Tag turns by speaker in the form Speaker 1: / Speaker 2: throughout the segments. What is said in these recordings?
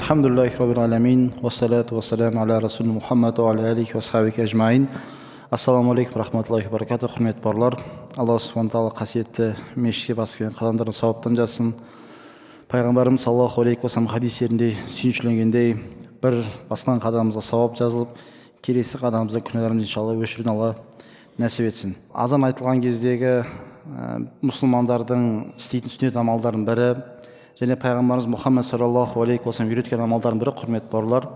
Speaker 1: Alhamdulillahi Rabbil Alamin, wassalatu wassalamu ala Rasul Muhammad wa ala alihi wa sahbihi ajma'in. Ассаламу алейкум рахматуллахи баракату, құрметті барлар. Алла субхана тағала қасиетті мешітке басып келген қадамдарын сауаптан жазсын. Пайғамбарымыз саллаллаху алейхи уассалам хадистерінде сүйіншіленгендей, бір басқан қадамымызға сауап жазылып, келесі қадамымызда күнәларымызды иншалла өшіруден Алла нәсіп етсін. Азан айтылған кездегі мұсылмандардың істейтін сүннет амалдардың бірі, және пайғамбарымыз Мұхаммед саллаллаху алейхи уассалам үйреткен амалдардың бірі, құрметті бауырлар,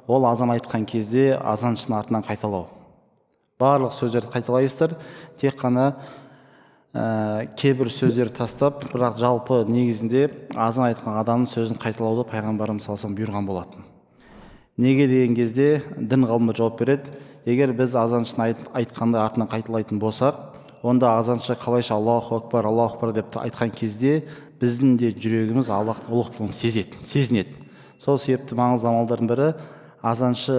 Speaker 1: ол азан айтқан кезде азаншының артынан қайталау. Барлық сөздерді қайталайсыздар, тек қана кейбір сөздерді тастап, бірақ жалпы негізінде азан айтқан адамның сөзін қайталауды пайғамбарымыз саллаллаху бұйырған болатын. Неге деген кезде дін ғалымы жауап береді. Егер біз азаншыны айтқанда артынан қайталайтын болсақ, онда азаншы қалайша Аллаху акбар деп айтқан кезде біздің де жүрегіміз Аллахтың ұлықтығын сезінеді. Сол себепті маңызды амалдардың бірі азаншы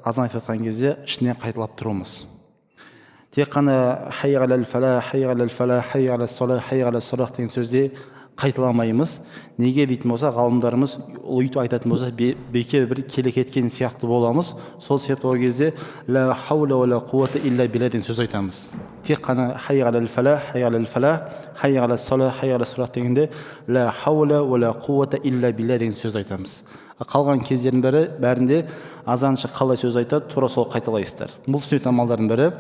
Speaker 1: азан айтып жатқан кезде ішінен қайталап тұруымыз. Тек қана хайя алал фалах, хайя алал фалах, хайя алас салах, хайя алас салах деген сөзде қайталамаймыз. Неге дейтін болса, ғалымдарымыз өйтіп айтатын болса, бекер бір келе кеткен сияқты боламыз. Сол себепті ол кезде ла хаула ва ла қувата илля билла деген сөз айтамыз. Тек қана хайя алал фалах, хайя алал фалах, хайя алас салах, хайя алас салах дегенде ла хаула ва ла қувата илля билла деген сөз айтамыз. Қалған кездердің бәрінде азаншы қалай сөз айтады, тура сол қайталайсыздар. Бұл сүннет амалдардың бірі.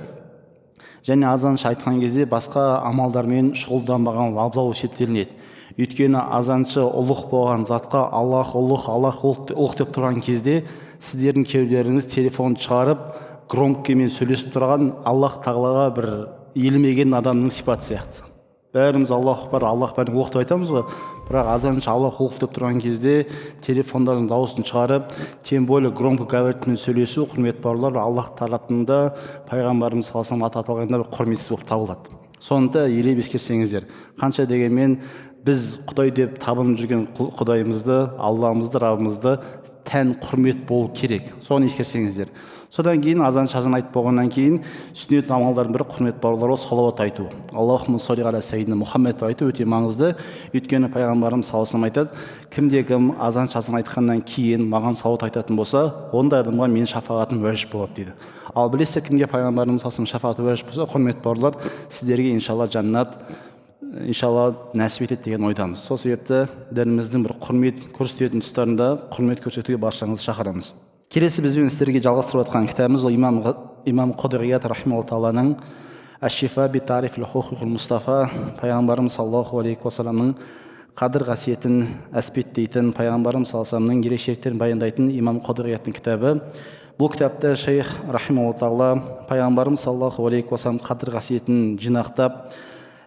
Speaker 1: Және азаншы айтқан кезде басқа амалдармен шұғылданбаған абзал есептелінеді. Өйткені азаншы ұлық болған затқа Аллах ұлық деп тұрған кезде сіздердің кейбіреулеріңіз телефон шығарып громкімен сөйлесіп тұрған Аллах тағалаға бір елемеген адамның сипаты сияқты. Бәріміз Аллах бәрін ұлық деп айтамыз ғой, бірақ азаншы Аллах ұлық деп тұрған кезде телефондардың дауысын шығарып, тем более громко говоритмен сөйлесу, құрметті бауырлар, Аллах тарапында пайғамбарымыз саллаллаху алейхи аты аталғанда бір құрметсіз болып табылады. Сондықтан елеп ескерсеңіздер, қанша дегенмен біз Құдай деп табынып жүрген Құдайымызды, Алламызды, Раббымызды тән құрмет болу керек. Соны ескерсеңіздер. Содан кейін азан айтып болғаннан кейін сүннет амалдардың бірі, құрметті бауырлар, ол салауат айту. Аллахумма салли аля саййидина Мұхаммед айту өте маңызды. Өйткені пайғамбарымыз саллаллаху алейхи айтады, кімде-кім азан айтқаннан кейін маған салауат айтатын болса, ондай адамға менің шафағатым уәжіп болады дейді. Ал білесіздер, кімге пайғамбарымыз саллаллаху алейхи шафағаты уәжіп болса, құрметті бауырлар, сіздерге иншалла жаннат нәсіп етеді деген ойдамыз. Сол себепті дініміздің бір құрмет көрсететін тұстарында құрмет көрсетуге баршаңызды шақырамыз. Келесі бізбен сіздерге жалғастырып жатқан кітабымыз ол имам Қуди Ият рахимахуллаху тааланың Аш-Шифа би тариф ал-хуқуқил Мустафа, пайғамбарымыз саллаллаху алейхи уассаламның қадір қасиетін әспеттейтін, пайғамбарымыз саллаллаху алейхи уассаламның ерекшеліктерін баяндайтын имам Қуди Ияттың кітабы. Бұл кітапта шейх рахимахуллаху таала пайғамбарымыз саллаллаху алейхи уассалам қадір қасиетін жинақтап,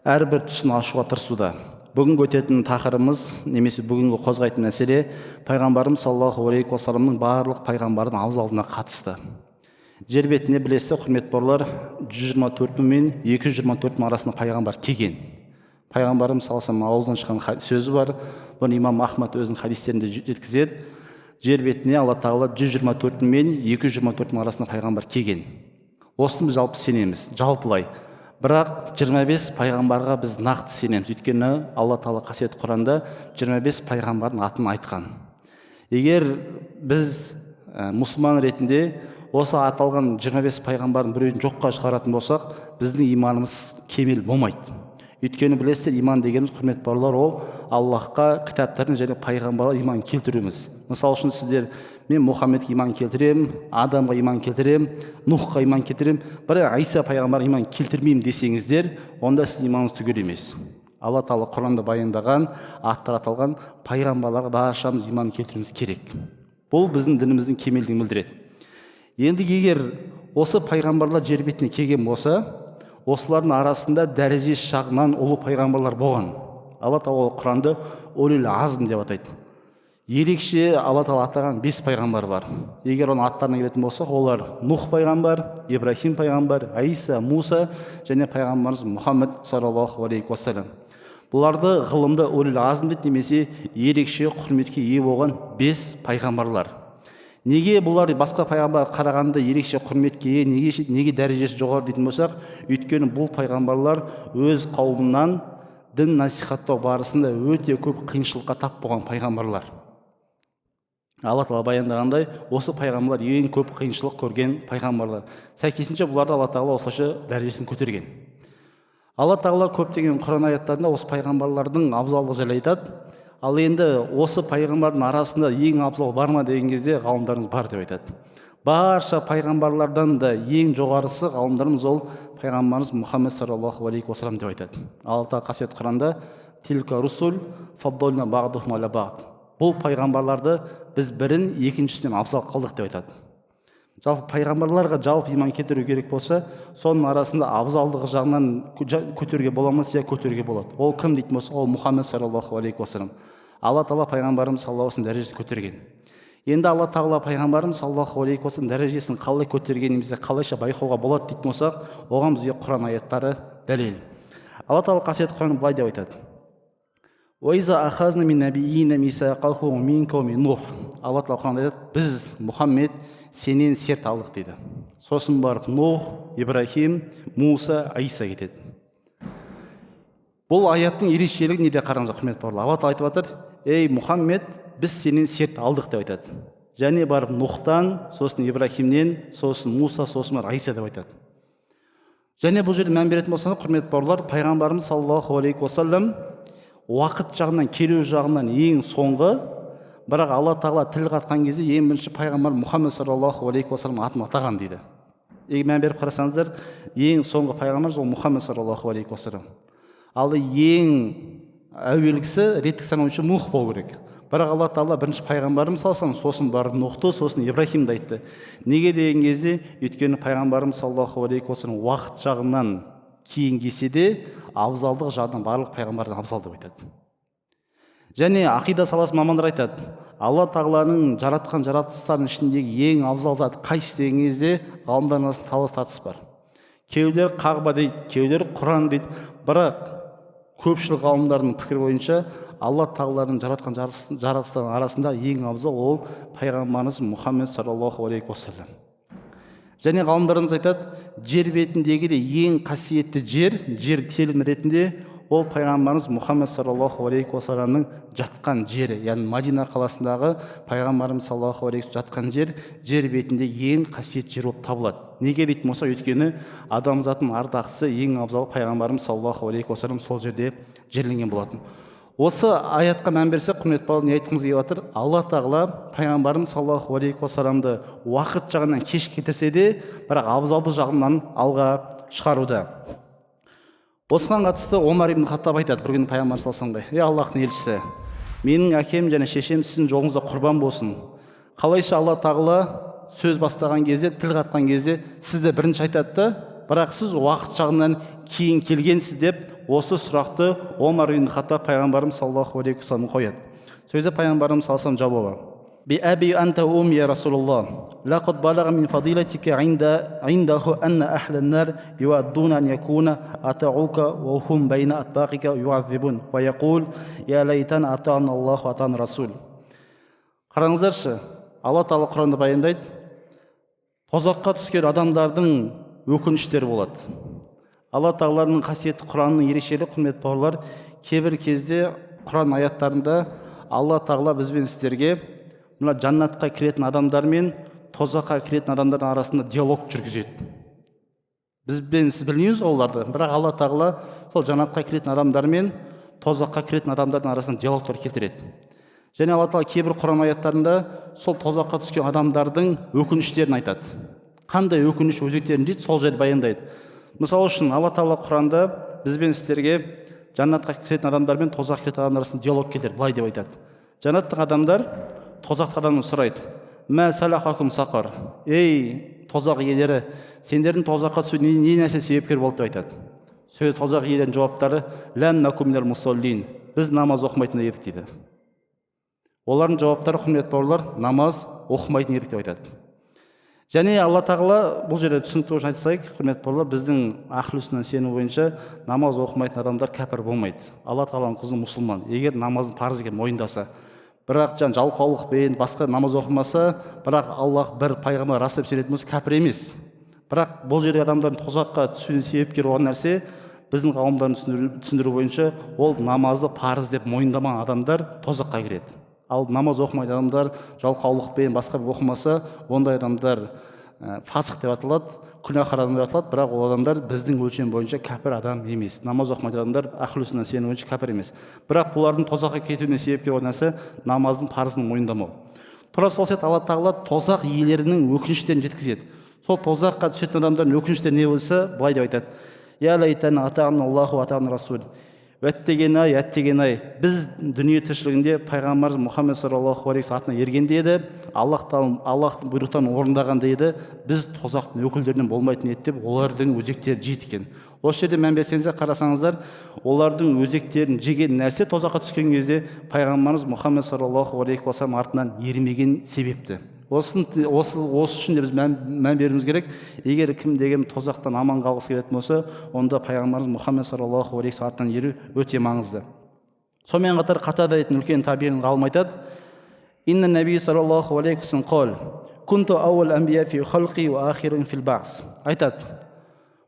Speaker 1: әрбір түсін ашуға тырысуда. Бүгінгі өтетін тақырыбымыз, немесе бүгінгі қозғайтын мәселе, пайғамбарымыз саллаллаху алейхи уассаламның барлық пайғамбардың абзалына қатысты. Жер бетіне білесіздер, құрметті бауырлар, 124 мен 224 арасында пайғамбар келген. Пайғамбарымыз саллаллаху алейхи аузынан шыққан сөзі бар. Бұны имам Ахмад өзінің хадистерінде жеткізеді. Жер бетіне Алла тағала 124 мен 224 арасында пайғамбар келген. Осыны біз жалпы сенеміз, жалпылай. Бірақ 25 пайғамбарға біз нақты сенеміз. Өйткені Алла тағала қасиетті Құранда 25 пайғамбардың атын айтқан. Егер біз мұсылман ретінде осы аталған 25 пайғамбардың біреуін жоққа шығаратын болсақ, біздің иманымыз кемел болмайды. Өйткені білесіздер, иман дегеніміз, құрметті бауырлар, ол Аллахқа, кітаптардың және пайғамбарға иман келтіруіміз. Мысалы үшін сіздер, мен Мұхаммедке иман келтірем, Адамға иман келтірем, Нухқа иман келтірем, бірақ Айса пайғамбарға иман келтірмеймін десеңіздер, онда сіз иманыңыз түгел емес. Алла тағала Құранда баяндаған, аттар аталған пайғамбарларға баршамыз иман келтіруіміз керек. Бұл біздің дініміздің кемелдігін білдіреді. Енді егер осы пайғамбарлар жер бетіне келген болса, осылардың арасында дәрежесі жағынан ұлы пайғамбарлар болған. Алла тағала Құранда улул азм деп атайды. Ерекше Алла тағала атаған 5 пайғамбар бар. Егер оның аттарына келетін болсақ, олар Нух пайғамбар, Ибрахим пайғамбар, Айса, Муса және пайғамбарымыз Мұхаммед саллаллаху алейхи уассалам. Бұларды ғылымда улул азм дейді, немесе ерекше құрметке ие болған 5 пайғамбарлар. Неге бұлар басқа пайғамбарға қарағанда ерекше құрметке ие, неге дәрежесі жоғары дейтін болсақ, өйткені бұл пайғамбарлар өз қауымынан дін насихаттау барысында өте көп қиыншылыққа тап болған пайғамбарлар. Алла тағала баяндағандай, осы пайғамбарлар ең көп қиыншылық көрген пайғамбарлар. Сәйкесінше бұларды Алла тағала осылайша дәрежесін көтерген. Алла тағала көптеген Құран аяттарында осы пайғамбарлардың абзалдығы жайлы айтады. Ал енді осы пайғамбардың арасында ең абзал бар ма деген кезде ғалымдарымыз бар деп айтады. Барша пайғамбарлардан да ең жоғарысы ғалымдарымыз ол пайғамбарымыз Мұхаммед саллаллаху алейхи уассалам деп айтады. Алла тағала қасиетті Құранда «Тилка русул фаддална баъдухум аля баъд». Бұл пайғамбарларды біз бірін екіншісінен абзал қылдық деп айтады. Жалпы пайғамбарларға жалпы иман келтіру керек болса, соның арасында абзалдығы жағынан көтеруге бола ма? Иә, көтеруге болады. Ол кім дейтін болса, ол Мұхаммед саллаллаху алейхи уассалам. Алла тағала пайғамбарымыз саллаллаху алейхи уассалам дәрежесін көтерген. Енді Алла тағала пайғамбарымыз саллаллаху алейхи уассалам дәрежесін қалай көтергенімізді қалайша байқауға болады дейтін болсақ, оған бізге Құран аяттары дәлел. Алла тағала қасиетті Құран былай деп айтады: «Уайза ахазна мин набиина мисақаху минка ва мин Нух». Алла тағала Құранда айтады: біз Мұхаммед сенен серт алдық дейді. Сосын барып Нух, Ибрахим, Муса, Иса кетеді. Бұл аяттың ерекшелігі неде қараңыздар, құрметті бауырлар. Алла тағала айтып жатыр: ей Мұхаммед, біз сенен серт алдық деп айтады. Және барып Нухтан, сосын Ибрахимнен, сосын Муса, сосын барып Иса деп айтады. Және бұл жерде мән беретін болсаңыз, құрметті бауырлар, пайғамбарымыз саллаллаху алейхи уассалам уақыт жағынан, келу жағынан ең соңғы, бірақ Алла тағала тіл қатқан кезде ең бірінші пайғамбар Мұхаммед саллаллаху алейхи уассалам атын атаған дейді. Мән беріп қарасаңыздар, ең соңғы пайғамбар ол Мұхаммед саллаллаху алейхи уассалам. Ал ең әуелгісі реттік санау үшін Нух болу керек. Бірақ Алла тағала бірінші пайғамбарым салсам, сосын барып Нухты, сосын Ибрахимді айтты. Неге деген кезде, өйткені пайғамбарым саллаллаху алейхи уассалам уақыт жағынан кейін келсе де, абзалдық жағынан барлық пайғамбардан абзал деп айтады. Және ақида саласы мамандар айтады: Алла тағаланың жаратқан жаратылыстардың ішіндегі ең абзал зат қайсы деген кезде ғалымдар арасында талас тартыс бар. Кейбіреулер Қағба дейді, кейбіреулер Құран дейді. Бірақ көпшілік ғалымдардың пікірі бойынша Алла тағаланың жаратқан жаратылыстардың арасында ең абзал ол пайғамбарымыз Мұхаммед саллаллаху алейхи уассалам. Және ғалымдарымыз айтады: жер бетіндегі де ең қасиетті жер телім ретінде ол пайғамбарымыз Мұхаммед саллаллаху алейхи уассаламның жатқан жері, яғни Мадина қаласындағы пайғамбарымыз саллаллаху алейхи жатқан жер бетінде ең қасиетті жер болып табылады. Неге дейтін болса, өйткені адамзаттың ардақтысы ең абзал пайғамбарымыз саллаллаху алейхи уассалам сол жерде жерленген болатын. Осы аятқа мән берсек, құрметті бауырлар, не айтқымыз келіп жатыр? Алла тағала пайғамбарымыз саллаллаху алейхи уассаламды уақыт жағынан кеш кетірсе де, бірақ абзалдық жағынан алға шығаруда. Осыған қатысты Омар ибн Хаттаб айтады бір күні пайғамбар салсаңдай: ей Аллахтың елшісі, менің әкем және шешем сіздің жолыңызда құрбан болсын. Қалайша Алла тағала сөз бастаған кезде, тіл қатқан кезде сізді бірінші айтады да, бірақ сіз уақыт жағынан кейін келгенсіз деп осы сұрақты Омар ибн Хаттаб пайғамбарымыз саллаллаху алейхи уассалам қояды. Сөзі пайғамбарымыз саллаллаху алейхи уассалам жауабы: би аби анта ум я Расулаллах, лақад балага мин фадилатика индаху анна ахлан нар юаддуна ан якуна атаука ва хум байна атбақика юазибун ва яқул я лайтан атан Аллаху атан Расул. Қараңыздаршы, Алла тағала Құранда баяндайды: тозаққа түскен адамдардың өкініштері болады. Алла тағаланың қасиетті Құранның ерекшелігі, құрметті бауырлар, кейбір кезде Құран аяттарында Алла тағала бізбен сіздерге мына жаннатқа кіретін адамдар мен тозаққа кіретін адамдардың арасында диалог жүргізеді. Бізбен сіз білмейміз оларды, бірақ Алла тағала сол жаннатқа кіретін адамдар мен тозаққа кіретін адамдардың арасында диалогтар келтіреді. Және Алла тағала кейбір Құран аяттарында сол тозаққа түскен адамдардың өкініштерін айтады. Қандай өкініш өзектерін дейді, сол жерде баяндайды. Мысалы үшін Алла тағала Құранда бізбен сіздерге жаннатқа кіретін адамдар мен тозаққа кіретін адамдар арасында диалог келтіреді. Былай деп айтады: жаннаттық адамдар тозақ адамнан сұрайды: мә салахакум сақар, ей тозақ иелері, сендердің тозаққа түсу не нәрсе себепкер болды деп айтады. Сөз тозақ иелерінің жауаптары: ләм наку минал мусаллин, біз намаз оқымайтын едік дейді. Олардың жауаптары, құрметті бауырлар, намаз оқымайтын едік деп айтады. Және Алла тағала бұл жерде түсінікті үшін айтсайық, құрметті бауырлар, біздің ахлу сүнна сену бойынша намаз оқымайтын адамдар кәпір болмайды. Алла тағаланың құзы мұсылман. Егер намаздың парыз екенін мойындаса, бірақ жалқаулықпен басқа намаз оқымаса, бірақ Аллах бір пайғамбар растап сөйлетін болса, кәпір емес. Бірақ бұл жерде адамдардың тозаққа түсуіне себепкер болған нәрсе, біздің ғалымдардың түсіндіру бойынша, ол намазды парыз деп мойындамаған адамдар тозаққа кіреді. Ал намаз оқымайтын адамдар жалқаулықпен басқа бір оқымаса, ондай адамдар фасық деп аталады, күнәһар адам деп аталады, бірақ ол адамдар біздің өлшем бойынша кәпір адам емес. Намаз оқымайтын адамдар ахлу сүнна сенім бойынша кәпір емес. Бірақ бұлардың тозаққа кетуіне себепкер болған нәрсе намаздың парызын мойындамау. Тура сол сияқты Алла тағала тозақ иелерінің өкініштерін жеткізеді. Сол тозаққа түсетін адамдардың өкініштері не болса, былай деп айтады: Я лайтана атағана Аллаху атағана Расул. Әттеген-ай, әттеген-ай, біз дүние тіршілігінде пайғамбарымыз Мұхаммед саллаллаху алейхи вассалам атына ергенде еді, Аллахтың бұйрықтарын орындағанда еді, біз тозақтың өкілдерінен болмайтын еді деп, олардың өзектері жейді екен. Осы жерде мән берсеңіздер, қарасаңыздар, олардың өзектерін жеген нәрсе тозаққа түскен кезде пайғамбарымыз Мұхаммед саллаллаху алейхи вассалам артынан ермеген себепті. Осы үшін де біз мән беруіміз керек. Егер кім деген тозақтан аман қалғысы келетін болса, онда пайғамбарымыз Мұхаммед саллаллаху алейхи вассалам артынан еру өте маңызды. Сонымен қатар Қатада дейтін үлкен табиғи ғалым айтады: Инна наби саллаллаху алейхи вассалам қол, кунту ауал анбия фи халқи ва ахирун фил баъс. Айтады.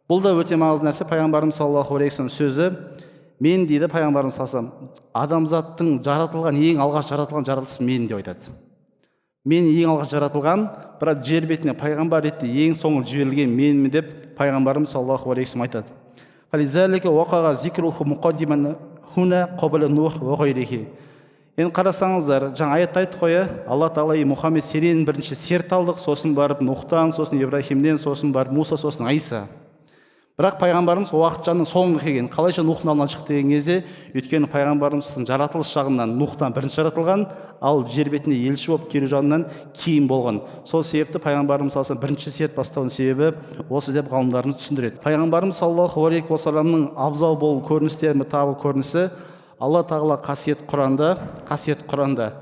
Speaker 1: Бұл да өте маңызды нәрсе. Пайғамбарымыз саллаллаху алейхи вассалам сөзі: мен дейді пайғамбарымыз саллаллаху алейхи вассалам, адамзаттың жаратылған ең алғаш жаратылған жаратылыс мен деп айтады. Мен ең алғаш жаратылған, бірақ жер бетіне пайғамбар ретінде ең соңғы жіберілген менмін деп пайғамбарымыз саллаллаху алейхи вассалам айтады. Фализалика уақаға зикруху мұқаддиман хуна қабла нух ва ғайрихи. Енді қарасаңыздар, жаңа аятта айтты ғой, Алла тағала Мұхаммед сенен бірінші серт алдық, сосын барып Нухтан, сосын Ибрахимден, сосын барып Муса, сосын Айса. Бірақ пайғамбарымыз уақытшаның соңғы келген. Қалайша Нухтың алдынан шықты деген кезде, өйткені пайғамбарымыздың жаратылыс жағынан Нухтан бірінші жаратылған, ал жер бетіне елші болып келу жағынан кейін болған. Сол себепті пайғамбарымыз бірінші серт бастауының себебі осы деп ғалымдарымыз түсіндіреді. Пайғамбарымыз саллаллаху алейхи уассаламның абзал болу көріністері табы көрінісі Алла тағала қасиет Құранда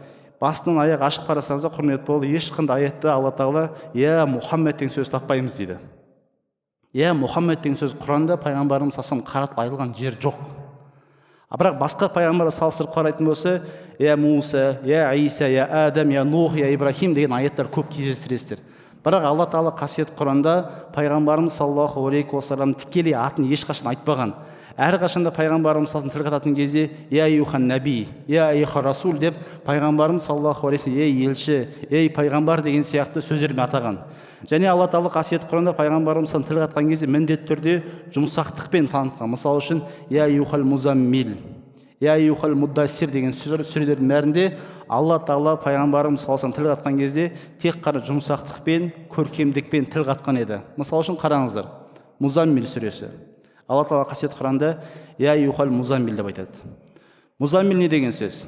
Speaker 1: басынан аяқ ашып қарасаңыздар, құрмет болды, ешқандай аятта Алла тағала я Мұхаммед деген сөз таппаймыз дейді. Я Мұхаммед деген сөз Құранда пайғамбарымыз саллаллаху қаратып айтылған жер жоқ. Бірақ басқа пайғамбарға салыстырып қарайтын болса, я Муса, я Иса, я Адам, я Нух, я Ибрахим деген аяттар көп кездестіресіздер. Бірақ Алла тағала қасиет Құранда пайғамбарымыз саллаллаху алейхи уассалам тікелей атын ешқашан айтпаған. Әрқашанда пайғамбарымыз салсын тіл қататын кезде я юхан наби, я айха расул деп пайғамбарымыз саллаллаху алейхи вассалам ей елші, ей пайғамбар деген сияқты сөздермен атаған. Және Алла тағала қасиет Құранда пайғамбарымыз тіл қатқан кезде міндетті түрде жұмсақтықпен танытқан. Мысалы үшін я юхал музаммил, я юхал муддассир деген сүрелердің бәрінде Алла тағала пайғамбарымыз салсын тіл қатқан кезде тек қана жұмсақтықпен, көркемдікпен тіл қатқан еді. Мысалы үшін қараңыздар, Музаммил сүресі. Алла тағала қасиет Құранда я юхал музаммил деп айтады. Музаммил не деген сөз?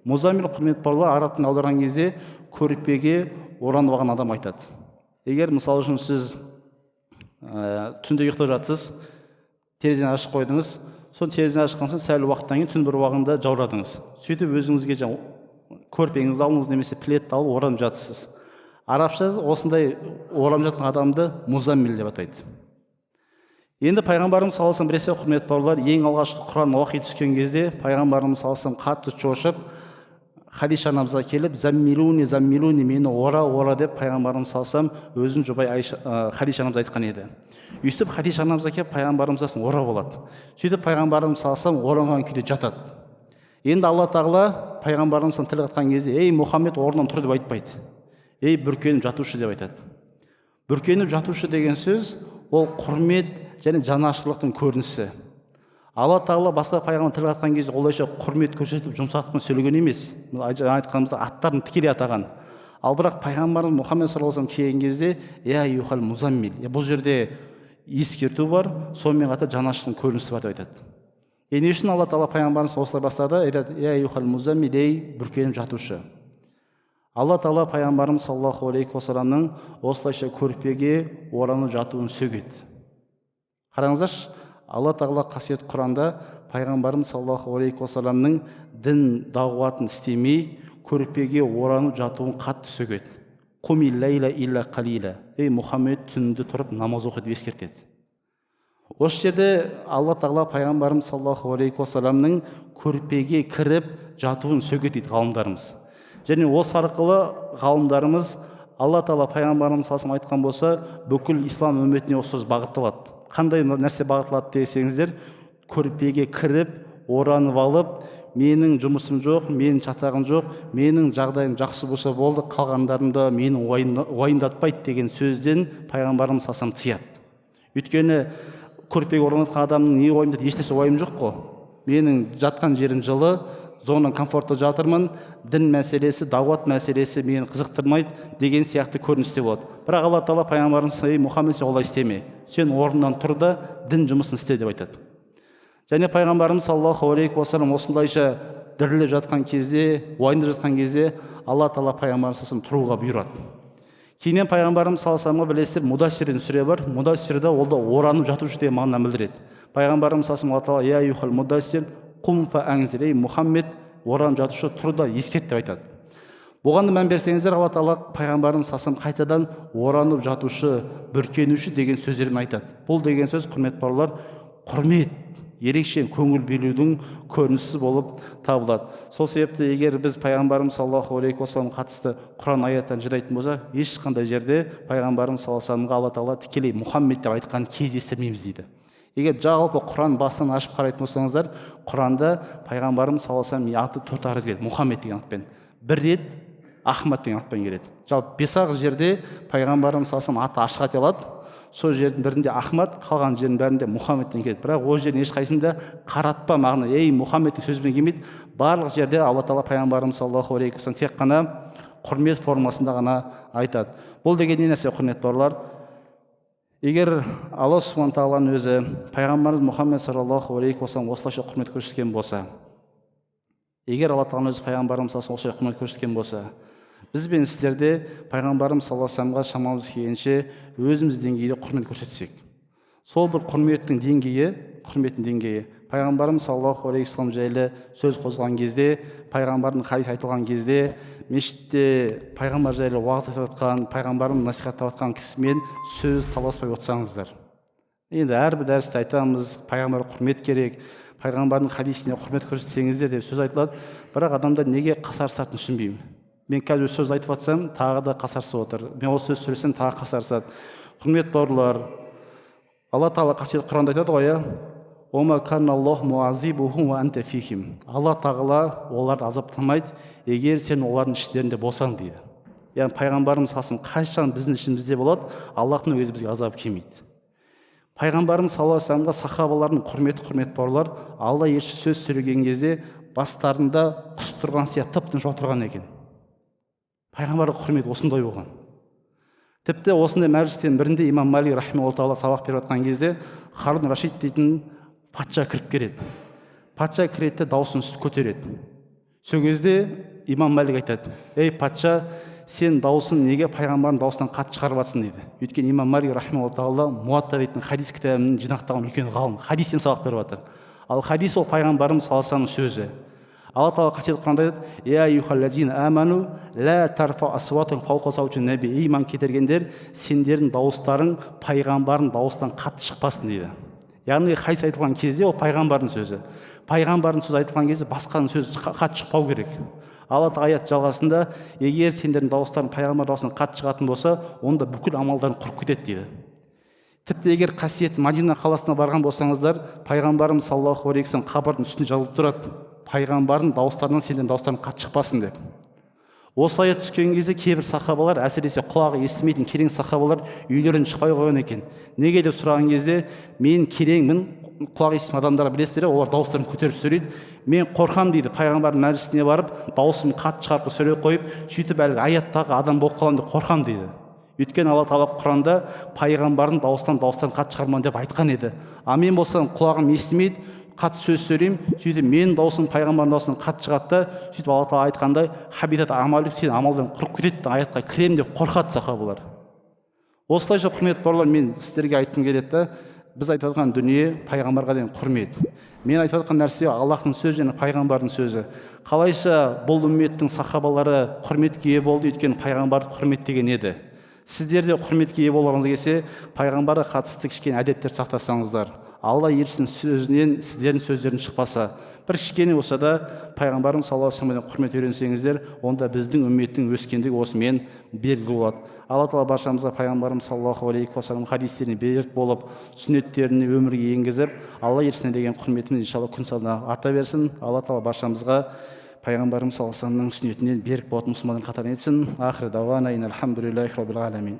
Speaker 1: Музаммил, құрмет барлар, араб тілін аударған кезде көрпеге оранып алған адам айтады. Егер мысалы үшін сіз түнде ұйықтап жатсыз, терезені ашып қойдыңыз, сол терезені ашқан соң сәл уақыттан кейін түн бір уақытында жаурадыңыз. Сөйтіп өзіңізге көрпеңізді алыңыз немесе пледті алып оранып жатсыз. Арабша осындай оранып жатқан адамды музаммил деп атайды. Енді пайғамбарымыз саллаллаху алейхи вассалам құрмет бауырлар, ең алғашқы Құран уақи түскен кезде пайғамбарымыз саллаллаху алейхи вассалам қатты шошып, Хадиша анамызға келіп, заммилуни, мені ора деп пайғамбарымыз саллаллаху алейхи вассалам өзін жұбай Хадиша анамыз айтқан еді. Өйстіп Хадиша анамызға келіп пайғамбарымыз ора болады. Сөйтіп пайғамбарымыз саллаллаху алейхи вассалам оранған күйде жатады. Енді Алла тағала пайғамбарымыз тіл қатқан кезде ей Мұхаммед орнынан тұр деп айтпайды. Ей бүркеніп жатушы деп айтады. Бүркеніп жатушы деген сөз ол құрмет және жанашырлықтың көрінісі. Алла тағала басқа пайғамбар тіл қатқан кезде олайша құрмет көрсетіп жұмсақтықпен сөйлеген емес. Жаңа айтқанымызда аттарын тікелей атаған. Ал бірақ пайғамбарымыз Мұхаммед саллаллаху алейхи вассалам келген кезде я юхал музаммил. Бұл жерде ескерту бар, сонымен қатар жанашырлықтың көрінісі бар деп айтады. Не үшін Алла тағала пайғамбарымыз осылай бастады? Айтады я юхал музаммил, ей бүркеніп жатушы. Алла тағала пайғамбарымыз саллаллаху алейхи уассаламның осылайша көрпеге оранып жатуын сөгеді. Қараңыздаршы, Алла тағала қасиет Құранда пайғамбарымыз саллаллаху алейхи уассаламның дін дағуатын істемей көрпеге оранып жатуын қатты сөгеді. Қуми лайла илля қалила. Ей Мұхаммед, түнді тұрып намаз оқы деп ескертеді. Осы жерде Алла тағала пайғамбарымыз саллаллаху алейхи уассаламның көрпеге кіріп жатуын сөгеді дейді ғалымдарымыз. Және осы арқылы ғалымдарымыз Алла тағала пайғамбарымыз саллаллаху айтқан болса, бүкіл ислам үмметіне осы сөз бағытталады. Қандай нәрсе бағытталады десеңіздер, көрпеге кіріп, оранып алып, менің жұмысым жоқ, менің шатағым жоқ, менің жағдайым жақсы болса болды, қалғандарында мені уайымдатпайды деген сөзден пайғамбарымыз салсам тыяды. Өйткені көрпеге орнатқан адамның не уайымдайды, ешнәрсе уайым жоқ қой. Менің жатқан жерім жылы, зона комфортта жатырмын, дін мәселесі, дауат мәселесі мені қызықтырмайды деген сияқты көріністе болады. Бірақ Алла Тағала пайғамбарымыз Мұхаммед сен олай істеме, сен орнынан тұр да дін жұмысын істе деп айтады. Және пайғамбарымыз саллаллаху алейхи уассалам осылайша діріліп жатқан кезде, уайымдап жатқан кезде Алла Тағала пайғамбарымыз тұруға бұйырады. Кейіннен пайғамбарымыз саллаллаху білесіздер, Мудассир деген сүре бар. Мудассирда ол да оранып жатушы деген мағына білдіреді. Пайғамбарымыз саллаллаху алейхи ва саллям, я юхал мудассир құм фа әңзир, ей Мұхаммед, оранып жатушы тұр да ескерт деп айтады. Бұған да мән берсеңіздер, Алла Тағала пайғамбарымыз саллаллаху қайтадан оранып жатушы, бүркенуші деген сөздерін айтады. Бұл деген сөз, құрметті бауырлар, құрмет, ерекше көңіл бөлудің көрінісі болып табылады. Сол себепті егер біз пайғамбарымыз саллаллаху алейхи уассалам қатысты Құран аяттан жырайтын болса, ешқандай жерде пайғамбарымыз саллаллаху алейхи Алла Тағала тікелей Мұхаммед деп айтқан кездестірмейміз дейді. Егер жалпы Құран бастан ашып қарайтын болсаңыздар, Құранда пайғамбарымыз саллаллаху алейхи аты 4 рет келеді, Мұхаммед деген атпен. Бір рет Ахмад деген атпен келеді. Жалпы 5 жерде пайғамбарымыз саллаллаху алейхи аты ашық айтылады. Сол жердің бірінде Ахмад, қалған жердің бәрінде Мұхаммедтен келеді. Бірақ ол жердің ешқайсында қаратпа мағына, ей Мұхаммедтің сөзбен келмейді. Барлық жерде Алла Тағала пайғамбарымыз саллаллаху алейхи вассалам тек қана құрмет формасында ғана айтады. Бұл деген не нәрсе, құрметті бауырлар? Егер Алла субхана тағаланың өзі пайғамбарымыз Мұхаммед саллаллаху алейхи вассалам осылайша құрмет көрсеткен болса, егер Алла Тағаланың өзі пайғамбарымыз осылайша құрмет көрсеткен болса, біз бен сіздерде пайғамбарымыз саллаллаху алейхи вассаламға шамамыз келгенше өзіміз деңгейде құрмет көрсетсек, сол бір құрметтің деңгейі пайғамбарымыз саллаллаху алейхи вассалам жайлы сөз қозған кезде, пайғамбардың хадис айтылған кезде, мешітте пайғамбар жайлы уағыз айтып жатқан, пайғамбарын насихаттап жатқан кісімен сөз таласпай отырсаңыздар. Енді әрбір дәрісте айтамыз, пайғамбарға құрмет керек, пайғамбардың хадисіне құрмет көрсетсеңіздер деп сөз айтылады, бірақ адамдар неге қасарысатынын түсінбеймін. Мен қазір сөз айтып жатсам, тағы да қасарысып отыр. Мен осы сөз сөйлесем, тағы қасарысады. Құрметті бауырлар, Алла Тағала қасиетті Құранда айтады ғой, «Ома каналлаху муазибухум ва анта фихим». Алла Тағала оларды азаптамайды, егер сен олардың іштерінде болсаң дейді. Яғни пайғамбарымыз саллаллаху қашан біздің ішімізде болады, Аллахтың өзі бізге азап келмейді. Пайғамбарымыз саллаллаху алейхи вассаламға сахабалардың құрметті бауырлар, Алла елші сөз сөйлеген кезде бастарында құс тұрған сияқты тып-тыныш отырған екен. Пайғамбарға құрмет осындай болған. Тіпті осындай мәжілістен бірінде имам Малик рахимахуллаху тағала сабақ беріп жатқан кезде Харун Рашид дейтін патша кіріп келеді. Патша кіреді, дауысын көтереді. Сол кезде имам Малик айтады, ей патша, сен дауысын неге пайғамбардың дауысынан қатты шығарып жатсың дейді. Өйткені имам Малик рахимахуллаху тағала Муатта дейтін хадис кітабын жинақтаған үлкен ғалым, хадистен сабақ беріп жатыр. Ал хадис ол пайғамбарымыз саллаллаху алейхи вассаламның сөзі. Алла Тағала қасиетті Құранда айтады, я аyyuhallazina аману ла тарфа асватум фауқа саути наби. Иман кетіргендер, сендердің дауыстарың пайғамбардың дауыстан қатты шықпасын дейді. Яғни хадис айтылған кезде ол пайғамбардың сөзі. Пайғамбардың сөзі айтылған кезде басқаның сөзі қатты шықпау керек. Алла Тағала аят жалғасында, егер сендердің дауыстарың пайғамбар дауысынан қатты шығатын болса, онда бүкіл амалдарың құрып кетеді дейді. Тіпті егер қасиетті Мадина қаласына барған болсаңыздар, пайғамбарымыз саллаллаху алейхи вассалам қабірдің үстінде жазылып тұрады, пайғамбардың дауыстарынан сендердің дауыстарың қатты шықпасын деп. Осы аят түскен кезде кейбір сахабалар, әсіресе құлағы естімейтін керең сахабалар үйлерінен шықпай қойған екен. Неге деп сұраған кезде, мен кереңмін, құлағы естімейтін адамдар білесіздер, олар дауыстарын көтеріп сөйлейді. Мен қорқам дейді, пайғамбардың мәжілісіне барып, дауысым қатты шығарып сөйлей қойып, сөйтіп әлгі аяттағы адам болып қаламын деп қорқам дейді. Өйткені Алла Тағала Құранда пайғамбардың дауыстан қатты шығарман деп айтқан еді. А мен болсам құлағым естімейді, қатты сөз сөйлеймін, сөйтіп мен даусым пайғамбардың даусынан қатты шығады да, сөйтіп Алла Тағала айтқандай хабитат амал, сен амалдан құрып кетеді, аятқа кірем деп қорқады сахабалар. Осылайша құрметті бауырлар, мен сіздерге айтқым келеді, біз айтып жатқан дүние пайғамбарға деген құрмет. Мен айтып жатқан нәрсе Аллахтың сөзі және пайғамбардың сөзі. Қалайша бұл үмметтің сахабалары құрметке ие болды, өйткені пайғамбарды құрметтеген еді. Сіздер де құрметке ие болғыңыз келсе, пайғамбарға қатысты кішкене әдептер сақтасаңыздар, алла елшісінің сөзінен сіздердің сөздерің шықпаса, бір кішкене болса да пайғамбарымыз саллаллаху алейхи вассаламнан құрмет үйренсеңіздер, онда біздің үмметтің өскендігі осымен белгілі болады. Алла тағала баршамызға пайғамбарымыз саллаллаху алейхи вассалам хадистеріне берік болып, сүннеттеріне өмірге енгізіп, алла елшісіне деген құрметіміз иншалла күн санап арта берсін. Алла тағала баршамызға пайғамбарымыз саллаллаху алейхи вассаламның сүннетінен берік болатын мұсылмандар қатарынан етсін. Ахир дауана ин алхамдулиллахи раббил аламин.